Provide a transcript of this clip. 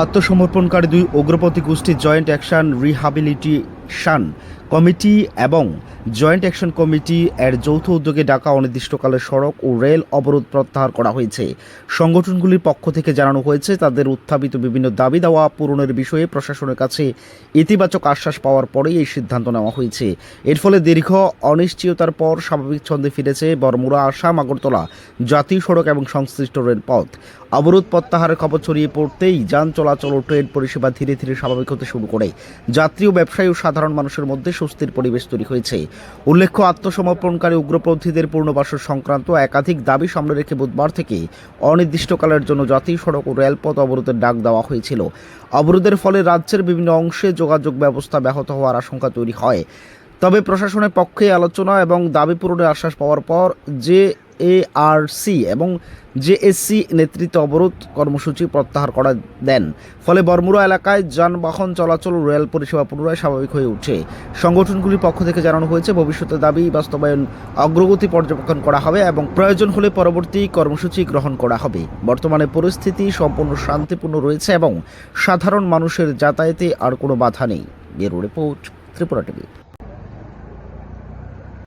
আত্মসমর্পণকারী দুই উগ্রপন্থী গোষ্ঠীর joint action rehabilitation committee এবং জয়েন্ট অ্যাকশন কমিটি এর যৌথ উদ্যোগে ডাকা অনির্দিষ্টকালের সড়ক ও রেল অবরোধ প্রত্যাহার করা হয়েছে। সংগঠনগুলির পক্ষ থেকে জানানো হয়েছে, তাদের উত্থাপিত বিভিন্ন দাবি দাওয়া পূরণের বিষয়ে প্রশাসনের কাছে ইতিবাচক আশ্বাস পাওয়ার পরেই এই সিদ্ধান্ত নেওয়া হয়েছে। এর ফলে দীর্ঘ অনিশ্চয়তার পর স্বাভাবিক ছন্দে ফিরেছে বরমুড়া আসাম আগরতলা জাতীয় সড়ক এবং সংশ্লিষ্ট রেলপথ। অবরোধ প্রত্যাহারের খবর ছড়িয়ে পড়তেই যান চলাচল ও ট্রেন পরিষেবা ধীরে ধীরে স্বাভাবিক হতে শুরু করে। যাত্রী ও ব্যবসায়ী ও সাধারণ মানুষের মধ্যে স্বস্তির পরিবেশ তৈরি হয়েছে। উল্লেখ্য, আত্মসমর্পণকারী উগ্রপন্থীদের পুনর্বাসন সংক্রান্ত একাধিক দাবি সামনে রেখে বুধবার থেকে অনির্দিষ্টকালের জন্য জাতীয় সড়ক ও রেলপথ অবরোধের ডাক দেওয়া হয়েছিল। অবরোধের ফলে রাজ্যের বিভিন্ন অংশে যোগাযোগ ব্যবস্থা ব্যাহত হওয়ার আশঙ্কা তৈরি হয়। তবে প্রশাসনের পক্ষে আলোচনা এবং দাবি পূরণের আশ্বাস পাওয়ার পর জেএআরসি এবং জেএসসি নেতৃত্বে অবরোধ কর্মসূচি প্রত্যাহার করা দেন। ফলে বরমুড়া এলাকায় যানবাহন চলাচল ও রেল পরিষেবা পুনরায় স্বাভাবিক হয়ে ওঠে। সংগঠনগুলির পক্ষ থেকে জানানো হয়েছে, ভবিষ্যতে দাবি বাস্তবায়ন অগ্রগতি পর্যবেক্ষণ করা হবে এবং প্রয়োজন হলে পরবর্তী কর্মসূচি গ্রহণ করা হবে। বর্তমানে পরিস্থিতি সম্পূর্ণ শান্তিপূর্ণ রয়েছে এবং সাধারণ মানুষের যাতায়াতে আর কোনো বাধা নেই। Bureau report, Tripura TV.